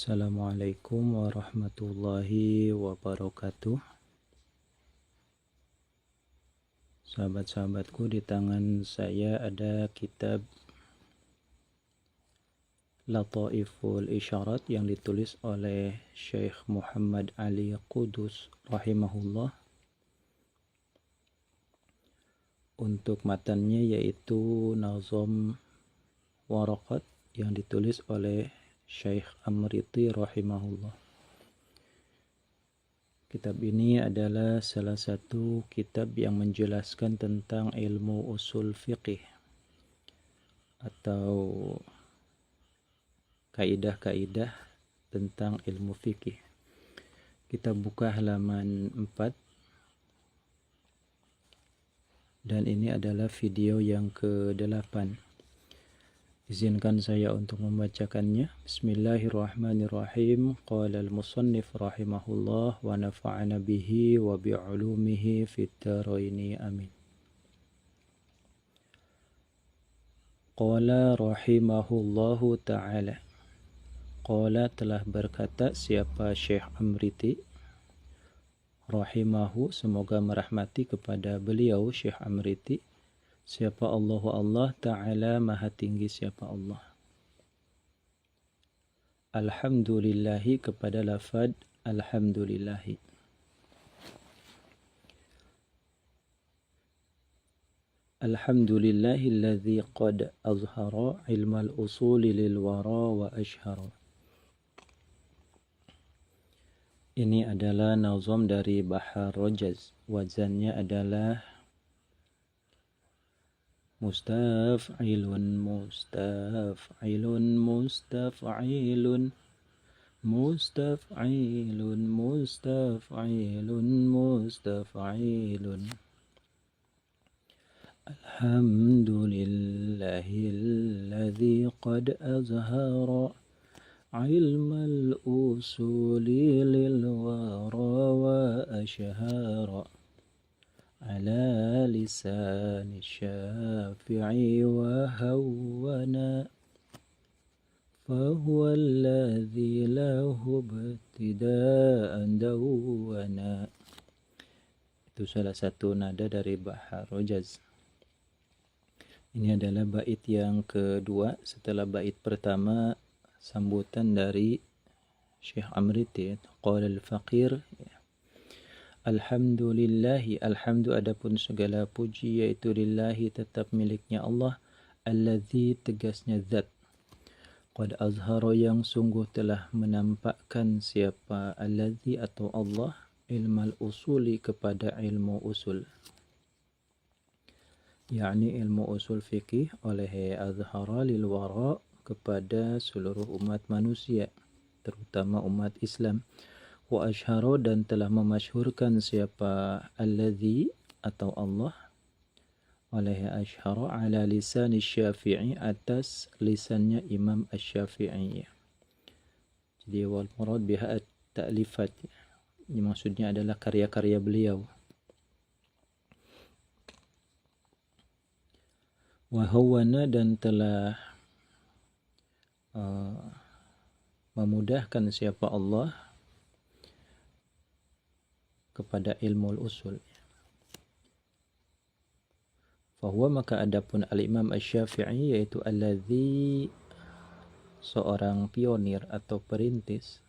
Assalamualaikum warahmatullahi wabarakatuh. Sahabat-sahabatku, di tangan saya ada kitab Lataiful Isyarat yang ditulis oleh Syekh Muhammad Ali Qudus rahimahullah. Untuk matannya yaitu Nazam Waraqat yang ditulis oleh Syekh Amriti rahimahullah. Kitab ini adalah salah satu kitab yang menjelaskan tentang ilmu usul fiqih atau kaidah-kaidah tentang ilmu fikih. Kita buka halaman 4 dan ini adalah video yang ke-8. Izinkan saya untuk membacakannya. Bismillahirrahmanirrahim. Qala al-musannif rahimahullah wa nafa'ana bihi wa bi'ulumihi fid dharaini amin. Qala rahimahullahu ta'ala. Qala telah berkata siapa Syekh Amriti rahimahu, semoga merahmati kepada beliau Syekh Amriti. Siapa Allah Ta'ala, maha tinggi siapa Allah. Alhamdulillahi, kepada lafad alhamdulillahi. Alhamdulillahilladzi qad azhara ilmal usuli lil wara wa ashhara. Ini adalah nazam dari Bahar Rajaz. Wazannya adalah mustaf'ilun mustaf'ilun mustaf'ilun mustaf'ilun mustaf'ilun mustaf'ilun. Alhamdulillahilladzi qad azhara ilmal usuli lil wara wa ashhara ala lisan syafi'i wa hawwana fahuwa alladhi lahu ibtida'an dawwana. Itu salah satu nada dari Bahar Rajaz. Ini adalah bait yang kedua setelah bait pertama, sambutan dari Syekh Amriti. Qala al-faqir, alhamdulillahi, alhamdu adapun segala puji yaitu lillahi tetap miliknya Allah, alladzi tegasnya zat, qad azhara yang sungguh telah menampakkan siapa alladzi atau Allah, ilmal usuli kepada ilmu usul, yakni ilmu usul fikih, oleh azhara lil wara kepada seluruh umat manusia, terutama umat Islam. Wa ashhara dan telah memasyhurkan siapa alladzi atau Allah, oleh ashhara ala lisan Syafi'i atas lisannya Imam Asy-Syafi'i. Jadi wal murad biha at-ta'lifat, ini maksudnya adalah karya-karya beliau. Wa hawana dan telah memudahkan siapa Allah kepada ilmu usul. Fahuwa maka adapun al-Imam Asy-Syafi'i yaitu alladzi, seorang pionir atau perintis,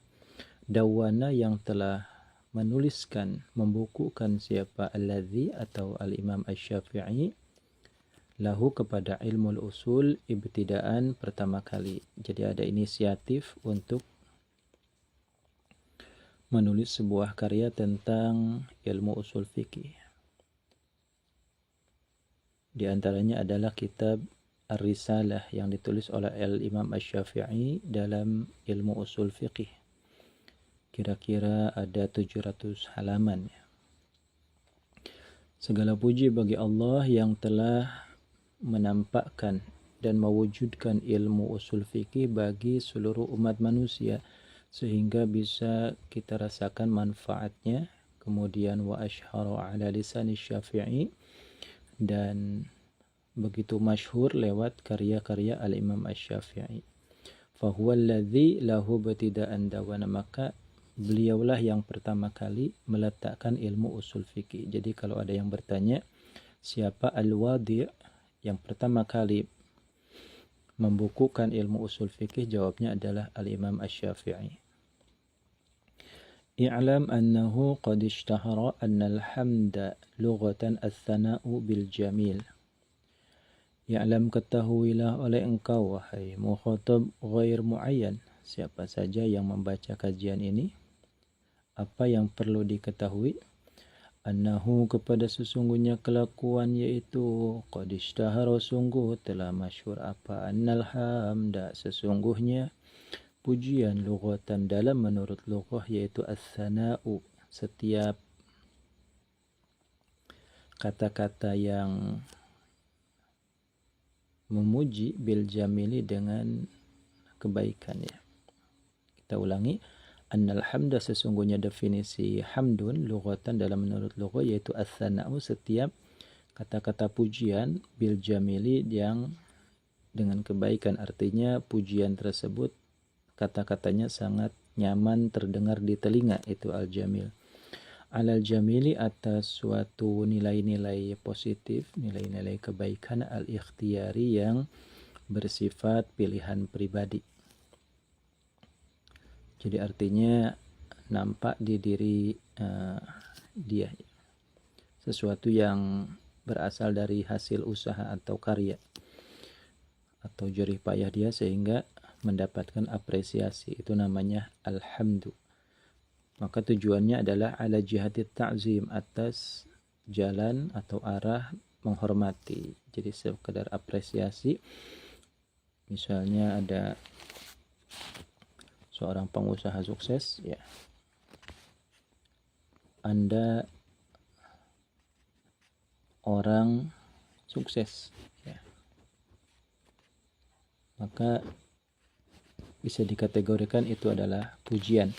dawana yang telah menuliskan, membukukan siapa alladzi atau al-Imam Asy-Syafi'i, lahu kepada ilmu usul ibtidaan pertama kali. Jadi ada inisiatif untuk menulis sebuah karya tentang ilmu usul fikih. Di antaranya adalah kitab Ar-Risalah yang ditulis oleh Al-Imam Asy-Syafi'i dalam ilmu usul fikih. Kira-kira ada 700 halaman. Segala puji bagi Allah yang telah menampakkan dan mewujudkan ilmu usul fikih bagi seluruh umat manusia sehingga bisa kita rasakan manfaatnya. Kemudian wa ashhara ala lisan Syafi'i, dan begitu masyhur lewat karya-karya al-Imam Asy-Syafi'i. Fahuwa alladzi lahu ibtida'an dawana, maka beliaulah yang pertama kali meletakkan ilmu usul fikih. Jadi kalau ada yang bertanya siapa al-wadi' yang pertama kali membukukan ilmu usul fikih, jawabnya adalah al-Imam Asy-Syafi'i. I'lam annahu qad ishtahara anna al-hamda lughatan as-sana'u bil jamil. Ya'lam, ketahuilah oleh engkau wahai mukhatab ghair muayyan, siapa saja yang membaca kajian ini, apa yang perlu diketahui, annahu, kepada sesungguhnya kelakuan, yaitu qad ishtahara, sungguh telah masyhur, apa, annal hamda, sesungguhnya pujian, lughatan, dalam menurut lughah, yaitu as-sana'u, setiap kata-kata yang memuji, bil jamili, dengan kebaikan ya. Kita ulangi, annal hamda, sesungguhnya definisi hamdun lughatan dalam menurut lughah, yaitu as-sana'u, setiap kata-kata pujian, bil jamili, yang dengan kebaikan, artinya pujian tersebut kata-katanya sangat nyaman terdengar di telinga, itu al-jamil. Alal jamili, atas suatu nilai-nilai positif, nilai-nilai kebaikan, al-ikhtiyari, yang bersifat pilihan pribadi. Jadi artinya nampak di diri dia sesuatu yang berasal dari hasil usaha atau karya atau jerih payah dia sehingga mendapatkan apresiasi, itu namanya alhamdu. Maka tujuannya adalah ala jihati ta'zim, atas jalan atau arah menghormati. Jadi sekedar apresiasi. Misalnya ada seorang pengusaha sukses, ya, Anda orang sukses, ya, maka bisa dikategorikan itu adalah pujian.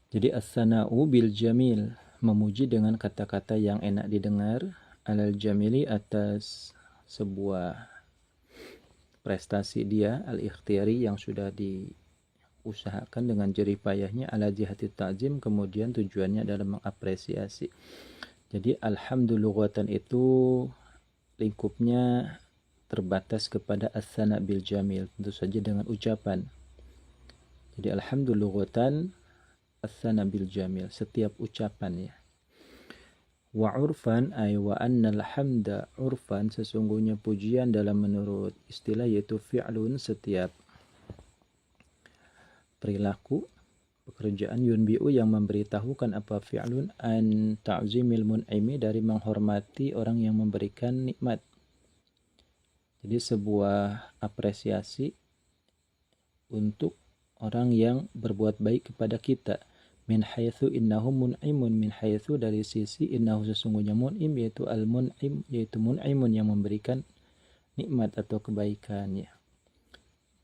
Jadi as-sana'u bil jamil, memuji dengan kata-kata yang enak didengar, alal jamili, atas sebuah prestasi dia, al-ikhtiyari, yang sudah diusahakan dengan jerih payahnya, ala jihati ta'zim, kemudian tujuannya adalah mengapresiasi. Jadi alhamdulughatan itu lingkupnya terbatas kepada as-sana' bil jamil, tentu saja dengan ucapan. Jadi alhamdulughatan as-sana' bil jamil, setiap ucapan ya. Wa urfan, ay wa annal hamda urfan, sesungguhnya pujian dalam menurut istilah yaitu fi'lun, setiap perilaku, pekerjaan, yunbi'u, yang memberitahukan apa fi'lun, an ta'zimil mun'imi, dari menghormati orang yang memberikan nikmat. Jadi sebuah apresiasi untuk orang yang berbuat baik kepada kita. Min haitsu innahu mun'imun, min haitsu, dari sisi innahu, sesungguhnya mun'im, yaitu al-mun'im, yaitu mun'imun, yang memberikan nikmat atau kebaikan ya.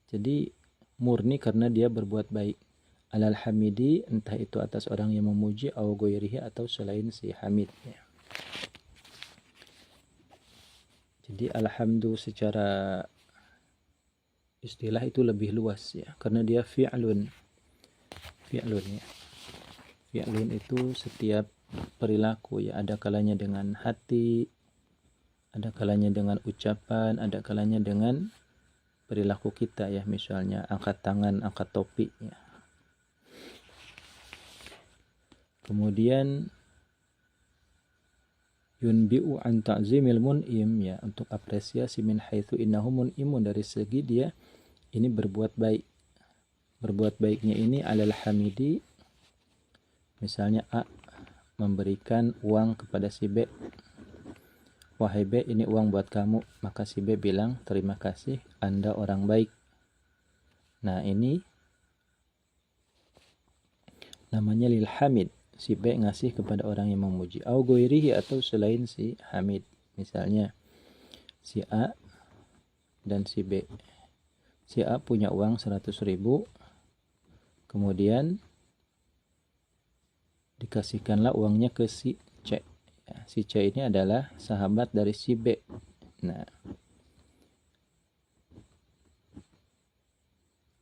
Jadi murni karena dia berbuat baik. Alal hamidi, entah itu atas orang yang memuji, au ghairihi, atau selain si hamid ya. Jadi alhamdu secara istilah itu lebih luas ya, karena dia fi'lun ya. Fi'lun itu setiap perilaku ya, ada kalanya dengan hati, ada kalanya dengan ucapan, ada kalanya dengan perilaku kita ya, misalnya angkat tangan, angkat topi ya. Kemudian yunbi'u an ta'zimil mun'im ya, untuk apresiasi, min haitsu innahu mun'imun, dari segi dia ini berbuat baik. Berbuat baiknya ini alal hamidi, misalnya A memberikan uang kepada si B, wahai B, ini uang buat kamu, maka si B bilang terima kasih, Anda orang baik. Nah ini namanya lil hamid, si B ngasih kepada orang yang memuji. Au ghairihi, atau selain si hamid, misalnya si A dan si B. Si A punya uang 100.000, kemudian dikasihkanlah uangnya ke si C. Ya, si C ini adalah sahabat dari si B. Nah,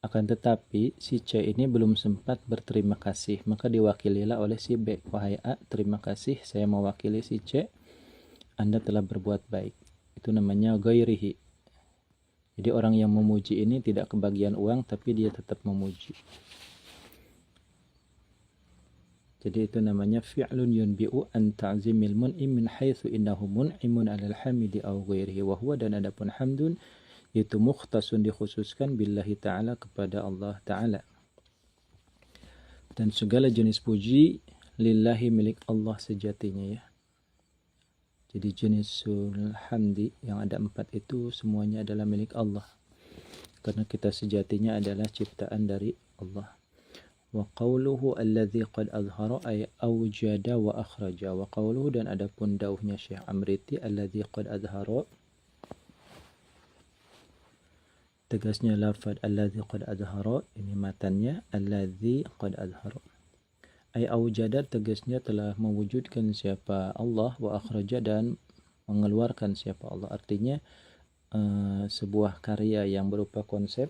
Akan tetapi si C ini belum sempat berterima kasih, maka diwakililah oleh si B. Wahai A, terima kasih saya mewakili si C, Anda telah berbuat baik. Itu namanya ghairihi. Jadi orang yang memuji ini tidak kebagian uang, tapi dia tetap memuji. Jadi itu namanya fi'lun yunbi'u an ta'zimil mun'im min haitsu innahu mun'imun 'alal hamidi aw ghairihi wa huwa, dan adapun hamdun yaitu mukhtasun dikhususkan billahi ta'ala kepada Allah ta'ala. Dan segala jenis puji lillahi milik Allah sejatinya ya. Jadi jenisul hamdi yang ada 4 itu semuanya adalah milik Allah. Karena kita sejatinya adalah ciptaan dari Allah. Wa qawluhu alladhi qad azhara ay awjada wa akhraja. Wa qawluhu, dan adapun dauhnya Syekh Amriti, alladhi qad azhara, tegasnya lafaz alladhi qad azhara, ini matannya alladhi qad azhara. Ay awjada, tegasnya telah mewujudkan siapa Allah, wa akhraja, dan mengeluarkan siapa Allah. Artinya sebuah karya yang berupa konsep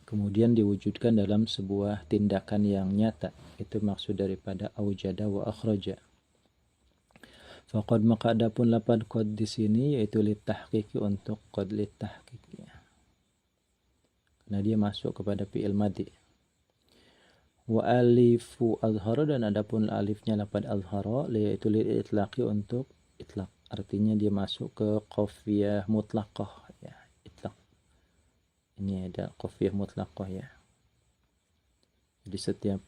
kemudian diwujudkan dalam sebuah tindakan yang nyata. Itu maksud daripada aujada wa akhraja. Faqad, maka adapun lafaz qad di sini yaitu litahqiqi, untuk qad litahqiqi. Karena dia masuk kepada fi'il madhi. Wa alifu azhara, dan adapun alifnya lafaz azhara yaitu litlaqi, untuk itlaq. Artinya dia masuk ke qafiyah mutlaqah ya. Ini ada qafiyah mutlaqah ya. Jadi setiap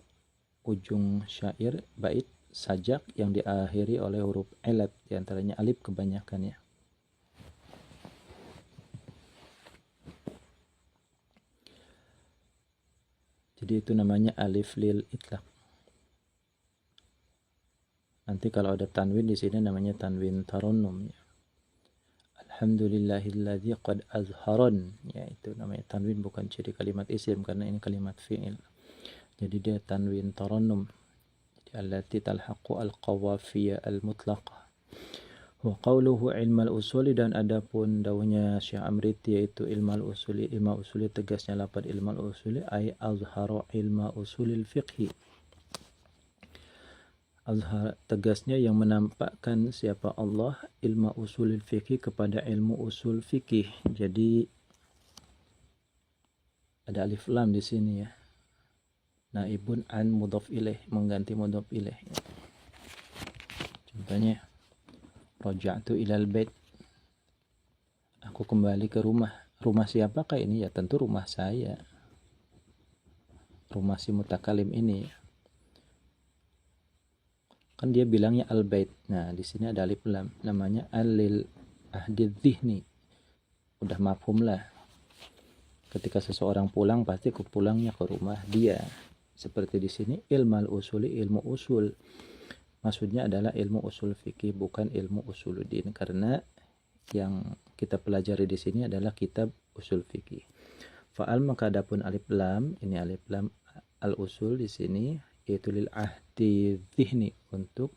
ujung syair bait sajak yang diakhiri oleh huruf ilat, diantaranya alif kebanyakan ya. Jadi itu namanya alif lil itlaq. Nanti kalau ada tanwin di sini namanya tanwin tarannum ya. Alhamdulillahilladzi qad azharon, ya itu namanya tanwin, bukan ciri kalimat isim karena ini kalimat fi'il. Jadi dia tanwin tarannum. Jadi allati talhaqu al-qawafiyya al-mutlaqah. Wa qawluhu ilmal usuli, dan adapun daunya Syekh Amriti yaitu ilmal usuli. Ilmal usuli tegasnya lafaz ilmal usuli ay azhara ilma usulil fiqhi. Azhar, tegasnya yang menampakkan siapa Allah ilmu usul fikih kepada ilmu usul fikih. Jadi ada alif lam di sini ya. Naibun an mudhaf ilaih, mengganti mudhaf ilaih. Contohnya raja'tu ilal bait. Aku kembali ke rumah. Rumah siapakah ini? Ya tentu rumah saya. Rumah si mutakalim ini. Kan dia bilangnya al-bait. Nah, di sini ada alif lam, namanya alil ahdi dzihni. Udah mafhum lah. Ketika seseorang pulang pasti pulangnya ke rumah dia. Seperti di sini ilmal usuli, ilmu usul. Maksudnya adalah ilmu usul fikih, bukan ilmu usuluddin, karena yang kita pelajari di sini adalah kitab usul fikih. Fa'al, maka adapun alif lam, ini alif lam al-usul di sini yaitu lil ahdi dzihni, untuk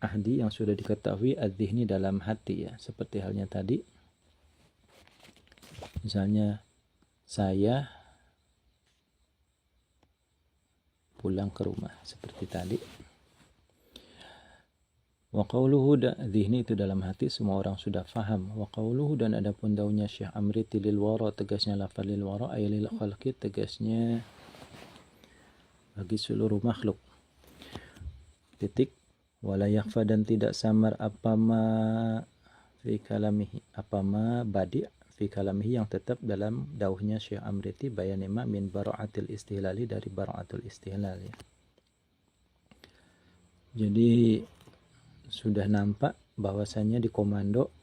ahdi yang sudah diketahui adzihni dalam hati ya, seperti halnya tadi misalnya saya pulang ke rumah, seperti tadi. Wa qawluhu, dzihni itu dalam hati, semua orang sudah faham. Wa qawluhu, dan adapun daunya Syekh Amriti lil wara, tegasnya lafal lil wara ay lil khalqi, tegasnya bagi seluruh makhluk. Titik. Wala yakhfa, dan tidak samar apa ma fi kalamihi, apa ma badi' fi kalamihi, yang tetap dalam dauhnya Syekh Amriti, bayanima min bara'atil istihlali, dari bara'atul istihlal ya. Jadi sudah nampak bahwasanya di komando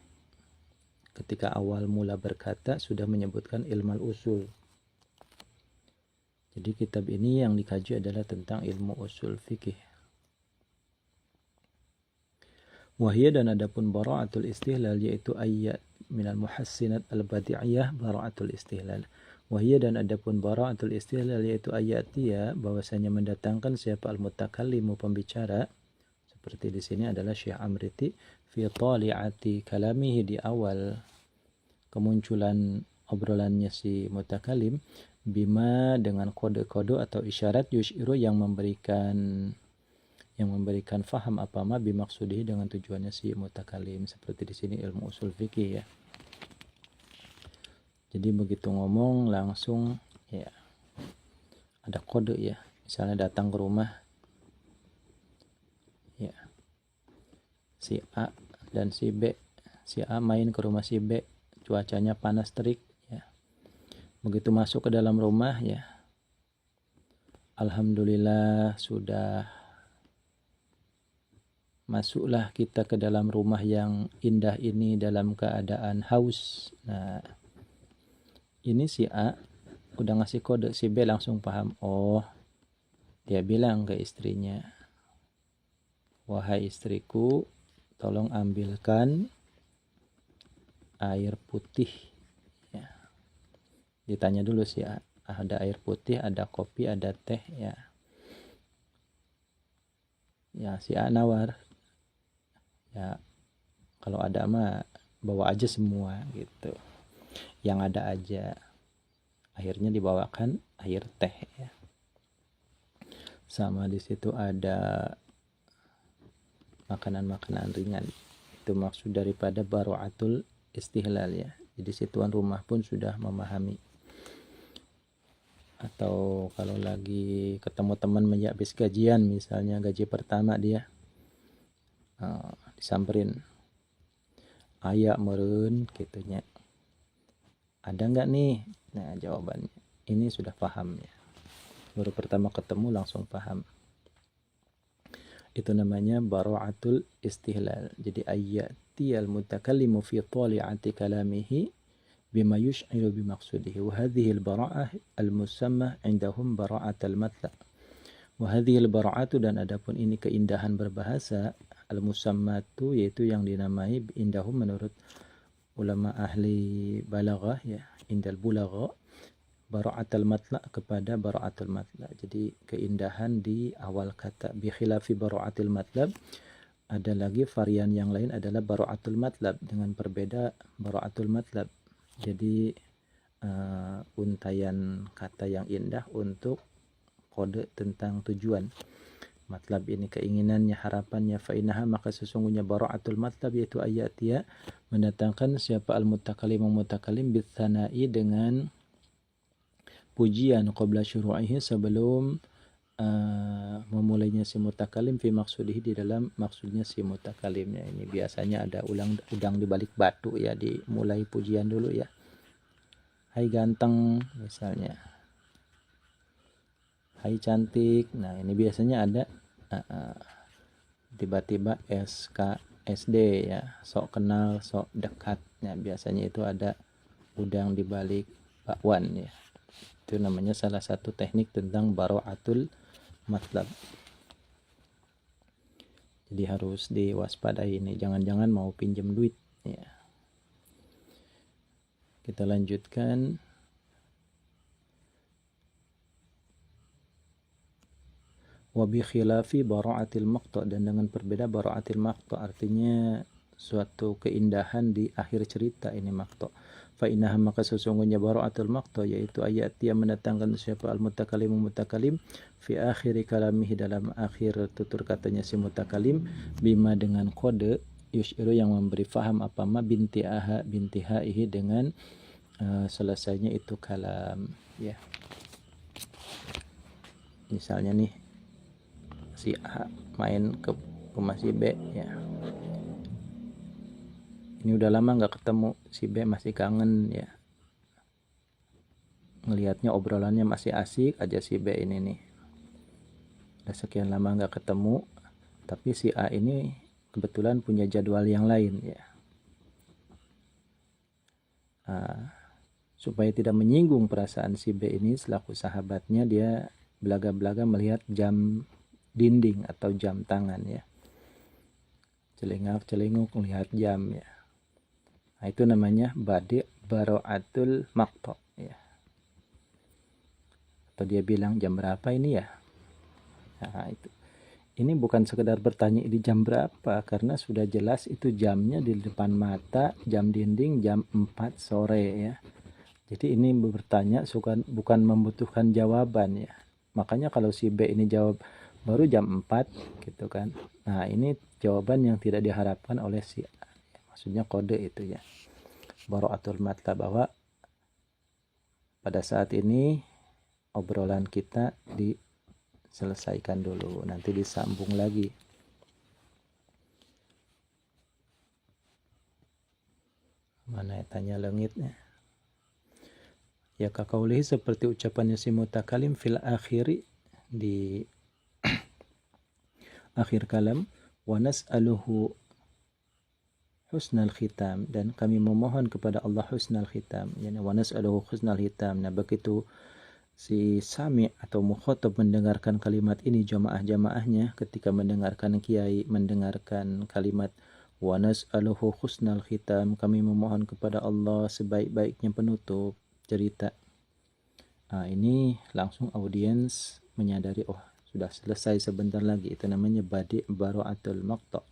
ketika awal mula berkata sudah menyebutkan ilmal usul. Jadi kitab ini yang dikaji adalah tentang ilmu usul fikih. Wahia, dan adapun bara'atul istihlal yaitu ayat minal muhassinat al-badi'iyah bara'atul istihlal. Wahia, dan adapun bara'atul istihlal yaitu ayat dia bahwasanya mendatangkan siapa al-mutakallimu, pembicara, seperti di sini adalah Syekh Amriti, fi tali'ati kalamihi, di awal kemunculan obrolannya si mutakalim, bima dengan kode-kode atau isyarat yushiru yang memberikan faham apa ma bimaksudih dengan tujuannya si mutakalim, seperti di sini ilmu usul fikih ya. Jadi begitu ngomong langsung ya ada kode ya, misalnya datang ke rumah ya si A dan si B, si A main ke rumah si B, cuacanya panas terik ya. Begitu masuk ke dalam rumah ya, alhamdulillah sudah masuklah kita ke dalam rumah yang indah ini dalam keadaan haus. Nah, ini si A udah ngasih kode, si B langsung paham. Oh, dia bilang ke istrinya, wahai istriku, tolong ambilkan air putih ya. Ditanya dulu si A, ada air putih, ada kopi, ada teh ya. Ya si A nawar, ya kalau ada mah bawa aja semua gitu, yang ada aja. Akhirnya dibawakan air teh ya. Sama di situ ada makanan-makanan ringan. Itu maksud daripada baro'atul istihlal ya. Jadi si tuan rumah pun sudah memahami. Atau kalau lagi ketemu teman habis gajian, misalnya gaji pertama dia, disamperin, ayak meren gitunya, ada nggak nih? Nah jawabannya ini sudah paham ya, baru pertama ketemu langsung paham. Itu namanya baro'atul istihlal. Jadi ayati al-mutakallimu fi tali'ati kalamihi bima yush'iru bimaksudih, wa hadhihi al-bara'ah al-musamma indahum bara'atul matlaq. Wa hadhihi al-bara'atu, dan adapun ini keindahan berbahasa, al-musammatu yaitu yang dinamai indahum menurut ulama ahli balaghah ya, indal bulagha, bara'atul matlaq kepada bara'atul matlaq. Jadi keindahan di awal kata. Bi khilafi bara'atul matlab, ada lagi varian yang lain adalah bara'atul matlab dengan berbeda bara'atul matlab. Jadi untaian kata yang indah untuk kode tentang tujuan. Matlab ini keinginannya, harapannya. Fa'inaha, maka sesungguhnya bara'atul matlab yaitu ayatia, mendatangkan siapa al-mutakalim bitsana'i dengan pujian qabla syuru'ihi, sebelum memulainya si mutakalim, fi maksudihi, di dalam maksudnya si mutakalimnya. Ini biasanya ada udang di balik batu ya, dimulai pujian dulu ya. Hai ganteng misalnya, hai cantik. Nah ini biasanya ada tiba-tiba SKSD ya, sok kenal, sok dekat. Nah biasanya itu ada udang di balik bakwan ya. Itu namanya salah satu teknik tentang bara'atul matlab. Jadi harus diwaspadai ini, jangan-jangan mau pinjam duit ya. Kita lanjutkan. Wa bi khilafi bara'atil maqta, dan dengan berbeda bara'atil maqta, artinya suatu keindahan di akhir cerita ini maqta. Fa innaha, maka sesungguhnya bara'atul maqta yaitu ayat yang mendatangkan siapa al-mutakalim fi akhir kalamihi, dalam akhir tutur katanya si mutakalim, bima dengan kode yushiru yang memberi faham apa ma bintihaihi dengan selesainya itu kalam ya. Misalnya nih si A main ke rumah si B ya, ini udah lama nggak ketemu, si B masih kangen ya, ngelihatnya obrolannya masih asik aja si B ini nih, udah sekian lama nggak ketemu, tapi si A ini kebetulan punya jadwal yang lain ya. Supaya tidak menyinggung perasaan si B ini selaku sahabatnya, dia belaga-belaga melihat jam dinding atau jam tangan ya, celengak-celenguk melihat jam ya. Nah, itu namanya bara'atul maqta ya. Atau dia bilang jam berapa ini ya. Nah, itu. Ini bukan sekedar bertanya di jam berapa, karena sudah jelas itu jamnya di depan mata, jam dinding jam 4 sore ya. Jadi ini bertanya bukan membutuhkan jawaban ya. Makanya kalau si B ini jawab baru jam 4 gitu kan. Nah, ini jawaban yang tidak diharapkan oleh si A. Maksudnya kode itu ya. Bara'atul matla, bahwa pada saat ini obrolan kita diselesaikan dulu, nanti disambung lagi. Mana ya tanya langitnya? Ya kakaulihi, seperti ucapannya si mutakalim fil akhiri, di akhir kalam, wa nas'aluhu husnal khitam, dan kami memohon kepada Allah husnal khitam, yani wa nas'aluhu husnal khitam. Nah, begitu si sami atau mukhatab mendengarkan kalimat ini, jamaah-jamaahnya ketika mendengarkan kiai mendengarkan kalimat wa nas'aluhu husnal khitam, kami memohon kepada Allah sebaik-baiknya penutup cerita. Nah, ini langsung audiens menyadari, oh sudah selesai sebentar lagi. Itu namanya badi' bara'atul maqta'.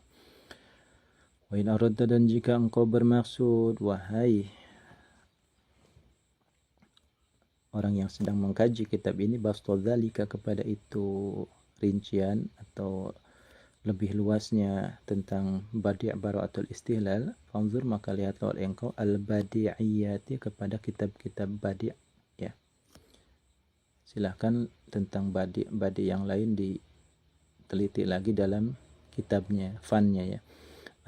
Wa in aradta, dan jika engkau bermaksud, wahai orang yang sedang mengkaji kitab ini, bastadzalika, kepada itu rincian atau lebih luasnya tentang badi' bara'atul istihlal, fanzur, maka lihatlah oleh engkau al-badi'iyati, kepada kitab-kitab badi'. Ya, silahkan tentang badi' yang lain diteliti lagi dalam kitabnya, fannya ya.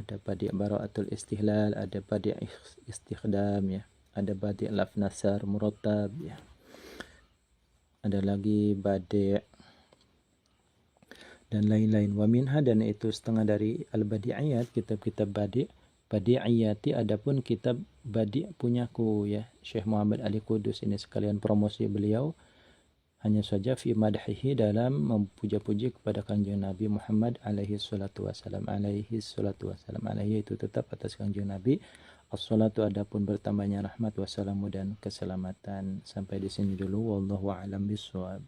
Ada badi' bara'atul istihlal, ada badi' istikhdam ya, ada badi' laf nasar murattab ya, ada lagi badi' dan lain-lain. Wa minha, dan itu setengah dari al-badi'iyat, kitab-kitab badi'iyati, adapun kitab badi' punyaku ya, Syekh Muhammad Ali Kudus, ini sekalian promosi beliau, hanya saja fi madhihi, dalam memuja-puji kepada kanjeng Nabi Muhammad alaihi salatu wasalam. Alaihi salatu wasalam, alaihi itu tetap atas kanjeng Nabi, as-salatu adapun bertambahnya rahmat, wassalamu dan keselamatan. Sampai di sini dulu, wallahu a'lam bishawab.